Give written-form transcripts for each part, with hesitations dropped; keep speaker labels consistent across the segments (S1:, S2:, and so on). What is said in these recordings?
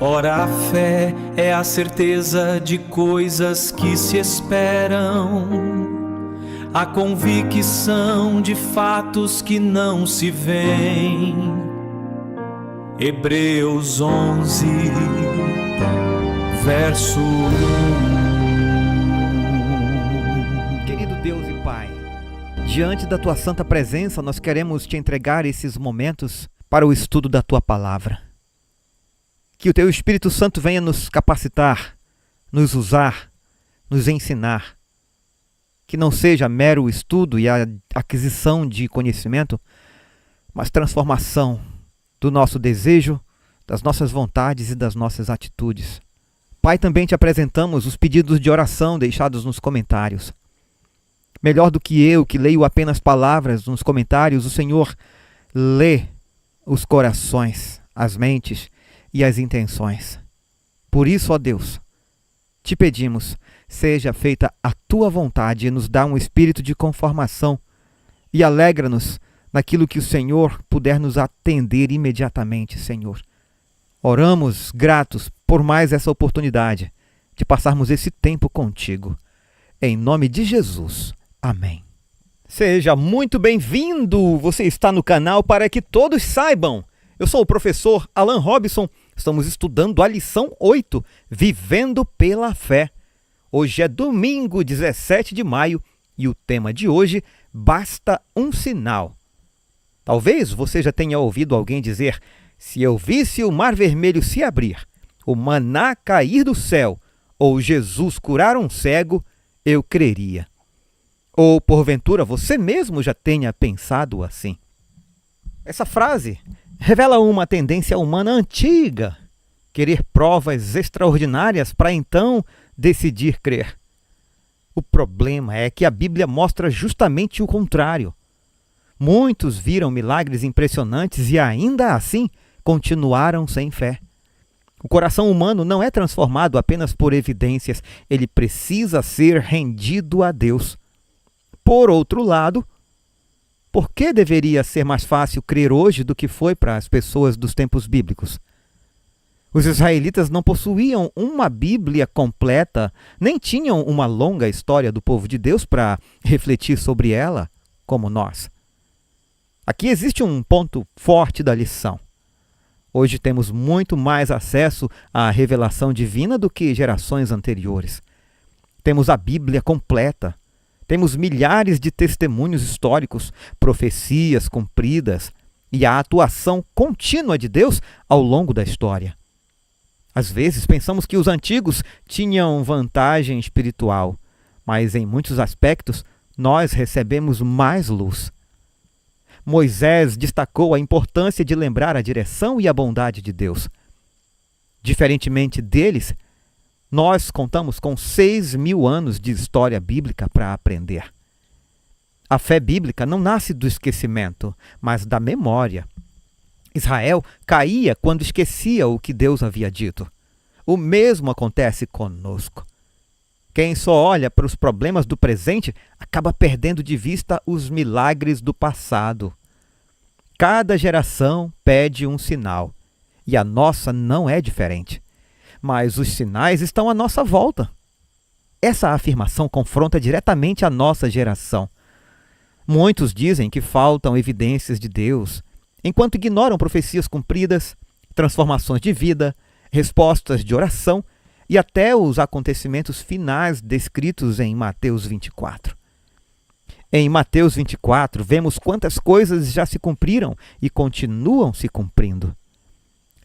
S1: Ora, a fé é a certeza de coisas que se esperam, a convicção de fatos que não se veem. Hebreus 11, verso 1.
S2: Querido Deus e Pai, diante da Tua santa presença, nós queremos Te entregar esses momentos para o estudo da Tua palavra. Que o Teu Espírito Santo venha nos capacitar, nos usar, nos ensinar. Que não seja mero estudo e a aquisição de conhecimento, mas transformação do nosso desejo, das nossas vontades e das nossas atitudes. Pai, também Te apresentamos os pedidos de oração deixados nos comentários. Melhor do que eu, que leio apenas palavras nos comentários, o Senhor lê os corações, as mentes e as intenções. Por isso, ó Deus, Te pedimos, seja feita a Tua vontade e nos dá um espírito de conformação e alegra-nos naquilo que o Senhor puder nos atender imediatamente, Senhor. Oramos gratos por mais essa oportunidade de passarmos esse tempo contigo. Em nome de Jesus. Amém. Seja muito bem-vindo! Você está no canal Para Que Todos Saibam. Eu sou o professor Alan Robson. Estamos estudando a lição 8, Vivendo pela Fé. Hoje é domingo, 17 de maio, e o tema de hoje, basta um sinal. Talvez você já tenha ouvido alguém dizer, se eu visse o mar vermelho se abrir, o maná cair do céu, ou Jesus curar um cego, eu creria. Ou, porventura, você mesmo já tenha pensado assim. Essa frase revela uma tendência humana antiga, querer provas extraordinárias para então decidir crer. O problema é que a Bíblia mostra justamente o contrário. Muitos viram milagres impressionantes e ainda assim continuaram sem fé. O coração humano não é transformado apenas por evidências, ele precisa ser rendido a Deus. Por outro lado, por que deveria ser mais fácil crer hoje do que foi para as pessoas dos tempos bíblicos? Os israelitas não possuíam uma Bíblia completa, nem tinham uma longa história do povo de Deus para refletir sobre ela, como nós. Aqui existe um ponto forte da lição. Hoje temos muito mais acesso à revelação divina do que gerações anteriores. Temos a Bíblia completa. Temos milhares de testemunhos históricos, profecias cumpridas e a atuação contínua de Deus ao longo da história. Às vezes pensamos que os antigos tinham vantagem espiritual, mas em muitos aspectos nós recebemos mais luz. Moisés destacou a importância de lembrar a direção e a bondade de Deus. Diferentemente deles, nós contamos com 6.000 anos de história bíblica para aprender. A fé bíblica não nasce do esquecimento, mas da memória. Israel caía quando esquecia o que Deus havia dito. O mesmo acontece conosco. Quem só olha para os problemas do presente acaba perdendo de vista os milagres do passado. Cada geração pede um sinal, e a nossa não é diferente. Mas os sinais estão à nossa volta. Essa afirmação confronta diretamente a nossa geração. Muitos dizem que faltam evidências de Deus, enquanto ignoram profecias cumpridas, transformações de vida, respostas de oração e até os acontecimentos finais descritos em Mateus 24. Em Mateus 24, vemos quantas coisas já se cumpriram e continuam se cumprindo.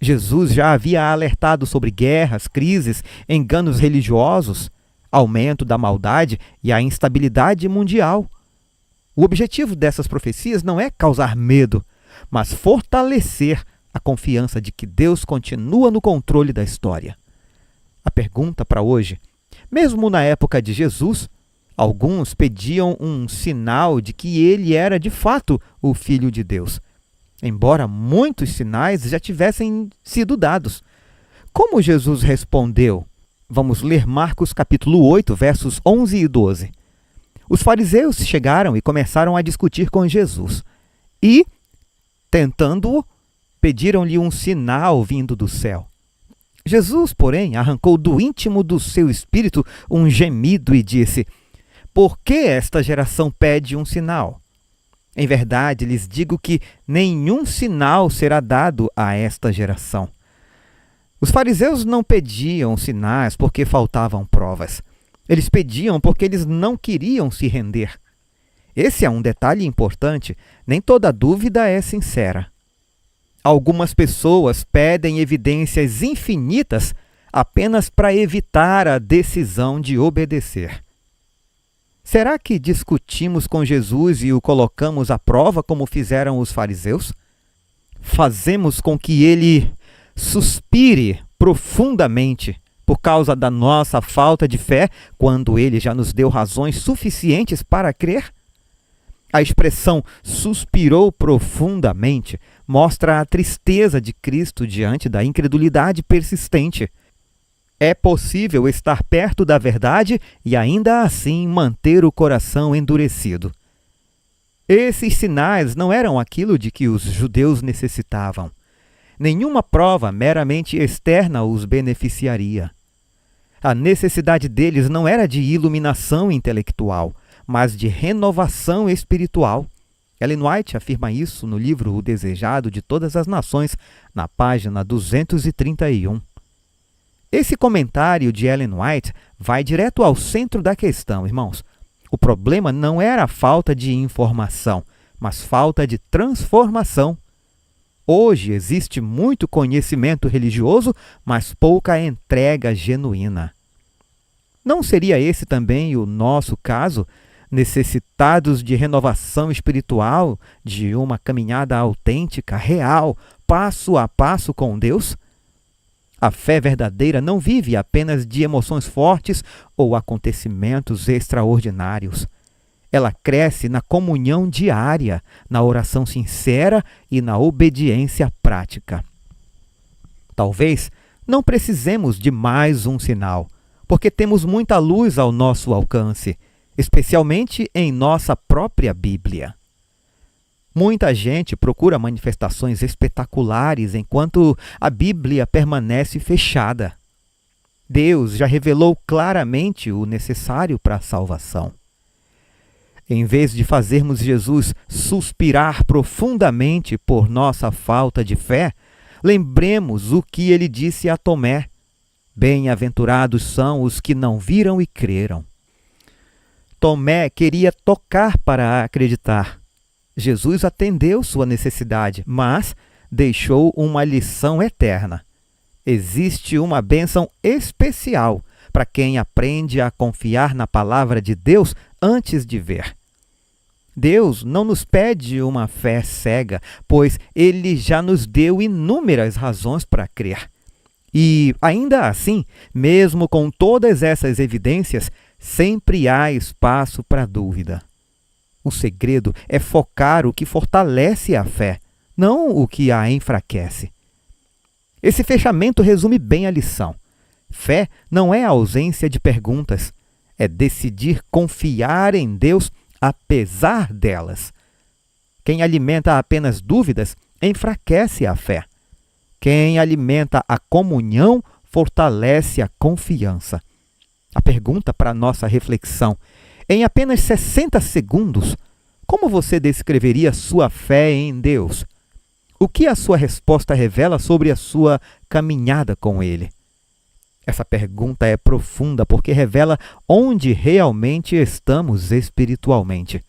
S2: Jesus já havia alertado sobre guerras, crises, enganos religiosos, aumento da maldade e a instabilidade mundial. O objetivo dessas profecias não é causar medo, mas fortalecer a confiança de que Deus continua no controle da história. A pergunta para hoje, mesmo na época de Jesus, alguns pediam um sinal de que ele era de fato o Filho de Deus, embora muitos sinais já tivessem sido dados. Como Jesus respondeu? Vamos ler Marcos capítulo 8, versos 11 e 12. Os fariseus chegaram e começaram a discutir com Jesus. E, tentando-o, pediram-lhe um sinal vindo do céu. Jesus, porém, arrancou do íntimo do seu espírito um gemido e disse: por que esta geração pede um sinal? Em verdade, lhes digo que nenhum sinal será dado a esta geração. Os fariseus não pediam sinais porque faltavam provas. Eles pediam porque eles não queriam se render. Esse é um detalhe importante. Nem toda dúvida é sincera. Algumas pessoas pedem evidências infinitas apenas para evitar a decisão de obedecer. Será que discutimos com Jesus e o colocamos à prova como fizeram os fariseus? Fazemos com que ele suspire profundamente por causa da nossa falta de fé, quando ele já nos deu razões suficientes para crer? A expressão suspirou profundamente mostra a tristeza de Cristo diante da incredulidade persistente. É possível estar perto da verdade e ainda assim manter o coração endurecido. Esses sinais não eram aquilo de que os judeus necessitavam. Nenhuma prova meramente externa os beneficiaria. A necessidade deles não era de iluminação intelectual, mas de renovação espiritual. Ellen White afirma isso no livro O Desejado de Todas as Nações, na página 231. Esse comentário de Ellen White vai direto ao centro da questão, irmãos. O problema não era a falta de informação, mas falta de transformação. Hoje existe muito conhecimento religioso, mas pouca entrega genuína. Não seria esse também o nosso caso, necessitados de renovação espiritual, de uma caminhada autêntica, real, passo a passo com Deus? A fé verdadeira não vive apenas de emoções fortes ou acontecimentos extraordinários. Ela cresce na comunhão diária, na oração sincera e na obediência prática. Talvez não precisemos de mais um sinal, porque temos muita luz ao nosso alcance, especialmente em nossa própria Bíblia. Muita gente procura manifestações espetaculares enquanto a Bíblia permanece fechada. Deus já revelou claramente o necessário para a salvação. Em vez de fazermos Jesus suspirar profundamente por nossa falta de fé, lembremos o que ele disse a Tomé: bem-aventurados são os que não viram e creram. Tomé queria tocar para acreditar. Jesus atendeu sua necessidade, mas deixou uma lição eterna. Existe uma bênção especial para quem aprende a confiar na palavra de Deus antes de ver. Deus não nos pede uma fé cega, pois Ele já nos deu inúmeras razões para crer. E, ainda assim, mesmo com todas essas evidências, sempre há espaço para dúvida. O segredo é focar o que fortalece a fé, não o que a enfraquece. Esse fechamento resume bem a lição. Fé não é a ausência de perguntas, é decidir confiar em Deus apesar delas. Quem alimenta apenas dúvidas enfraquece a fé. Quem alimenta a comunhão fortalece a confiança. A pergunta para nossa reflexão: em apenas 60 segundos, como você descreveria sua fé em Deus? O que a sua resposta revela sobre a sua caminhada com Ele? Essa pergunta é profunda porque revela onde realmente estamos espiritualmente.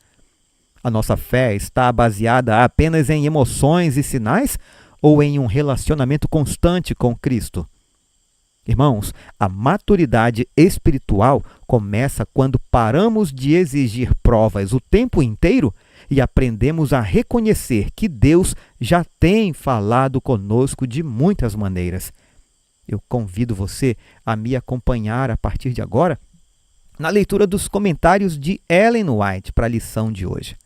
S2: A nossa fé está baseada apenas em emoções e sinais ou em um relacionamento constante com Cristo? Irmãos, a maturidade espiritual começa quando paramos de exigir provas o tempo inteiro e aprendemos a reconhecer que Deus já tem falado conosco de muitas maneiras. Eu convido você a me acompanhar a partir de agora na leitura dos comentários de Ellen White para a lição de hoje.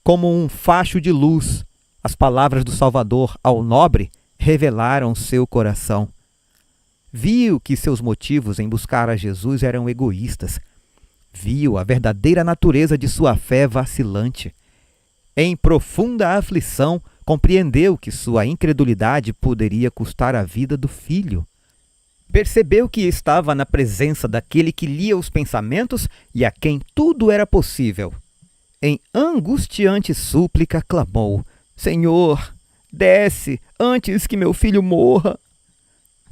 S2: Como um facho de luz, as palavras do Salvador ao nobre revelaram seu coração. Viu que seus motivos em buscar a Jesus eram egoístas. Viu a verdadeira natureza de sua fé vacilante. Em profunda aflição, compreendeu que sua incredulidade poderia custar a vida do filho. Percebeu que estava na presença daquele que lia os pensamentos e a quem tudo era possível. Em angustiante súplica clamou: Senhor, desce antes que meu filho morra.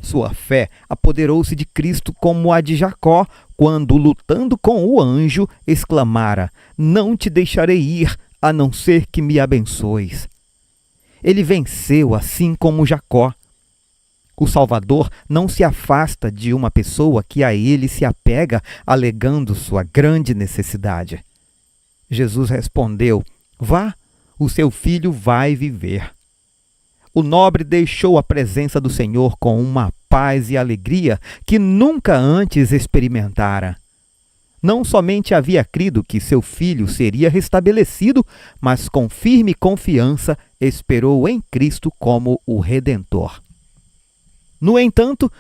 S2: Sua fé apoderou-se de Cristo como a de Jacó, quando, lutando com o anjo, exclamara: Não te deixarei ir, a não ser que me abençoes. Ele venceu assim como Jacó. O Salvador não se afasta de uma pessoa que a ele se apega, alegando sua grande necessidade. Jesus respondeu: Vá, o seu filho vai viver. O nobre deixou a presença do Senhor com uma paz e alegria que nunca antes experimentara. Não somente havia crido que seu filho seria restabelecido, mas com firme confiança esperou em Cristo como o Redentor. No entanto,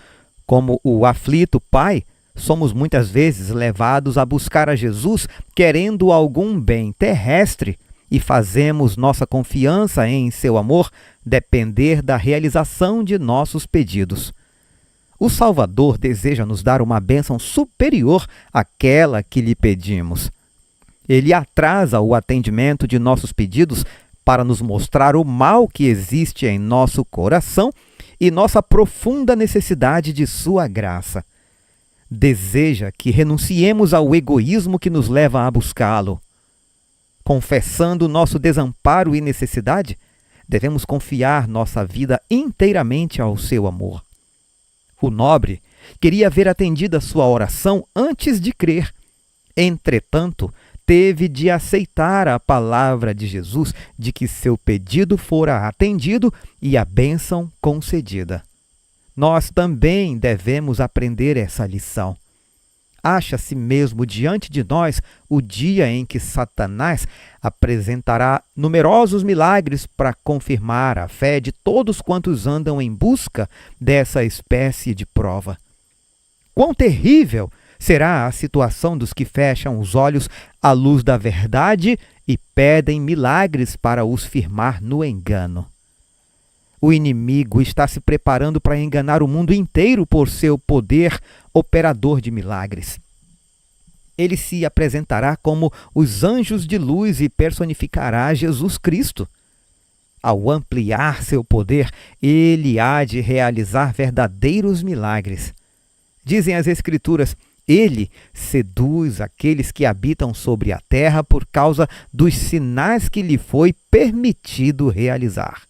S2: como o aflito pai, somos muitas vezes levados a buscar a Jesus querendo algum bem terrestre e fazemos nossa confiança em seu amor depender da realização de nossos pedidos. O Salvador deseja nos dar uma bênção superior àquela que lhe pedimos. Ele atrasa o atendimento de nossos pedidos para nos mostrar o mal que existe em nosso coração e nossa profunda necessidade de sua graça. Deseja que renunciemos ao egoísmo que nos leva a buscá-lo. Confessando nosso desamparo e necessidade, devemos confiar nossa vida inteiramente ao seu amor. O nobre queria ver atendida sua oração antes de crer. Entretanto, teve de aceitar a palavra de Jesus de que seu pedido fora atendido e a bênção concedida. Nós também devemos aprender essa lição. Acha-se mesmo diante de nós o dia em que Satanás apresentará numerosos milagres para confirmar a fé de todos quantos andam em busca dessa espécie de prova. Quão terrível será a situação dos que fecham os olhos à luz da verdade e pedem milagres para os firmar no engano. O inimigo está se preparando para enganar o mundo inteiro por seu poder operador de milagres. Ele se apresentará como os anjos de luz e personificará Jesus Cristo. Ao ampliar seu poder, ele há de realizar verdadeiros milagres. Dizem as Escrituras: ele seduz aqueles que habitam sobre a terra por causa dos sinais que lhe foi permitido realizar.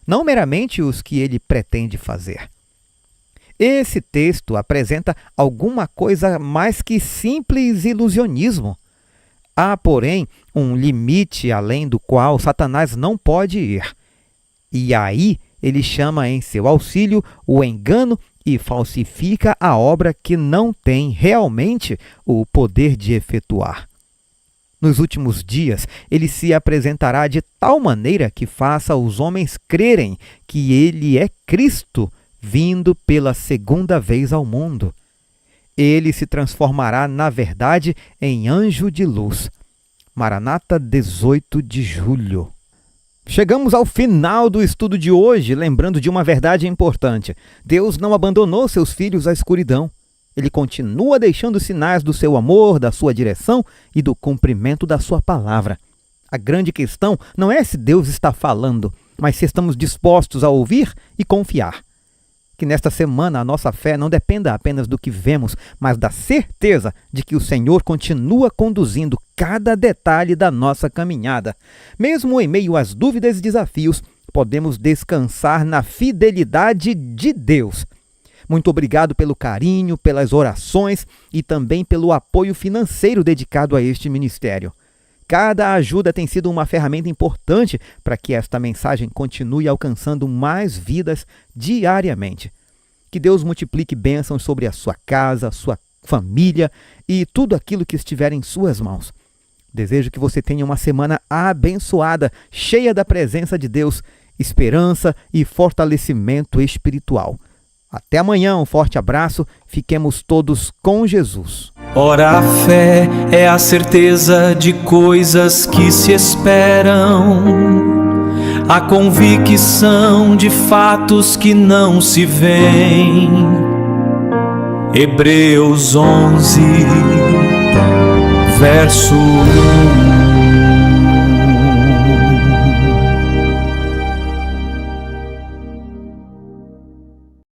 S2: Não meramente os que ele pretende fazer. Esse texto apresenta alguma coisa mais que simples ilusionismo. Há, porém, um limite além do qual Satanás não pode ir. E aí ele chama em seu auxílio o engano e falsifica a obra que não tem realmente o poder de efetuar. Nos últimos dias, ele se apresentará de tal maneira que faça os homens crerem que ele é Cristo, vindo pela segunda vez ao mundo. Ele se transformará, na verdade, em anjo de luz. Maranata, 18 de julho. Chegamos ao final do estudo de hoje, lembrando de uma verdade importante. Deus não abandonou seus filhos à escuridão. Ele continua deixando sinais do seu amor, da sua direção e do cumprimento da sua palavra. A grande questão não é se Deus está falando, mas se estamos dispostos a ouvir e confiar. Que nesta semana a nossa fé não dependa apenas do que vemos, mas da certeza de que o Senhor continua conduzindo cada detalhe da nossa caminhada. Mesmo em meio às dúvidas e desafios, podemos descansar na fidelidade de Deus. Muito obrigado pelo carinho, pelas orações e também pelo apoio financeiro dedicado a este ministério. Cada ajuda tem sido uma ferramenta importante para que esta mensagem continue alcançando mais vidas diariamente. Que Deus multiplique bênçãos sobre a sua casa, sua família e tudo aquilo que estiver em suas mãos. Desejo que você tenha uma semana abençoada, cheia da presença de Deus, esperança e fortalecimento espiritual. Até amanhã, um forte abraço, fiquemos todos com Jesus.
S1: Ora, a fé é a certeza de coisas que se esperam, a convicção de fatos que não se veem. Hebreus 11, verso 1.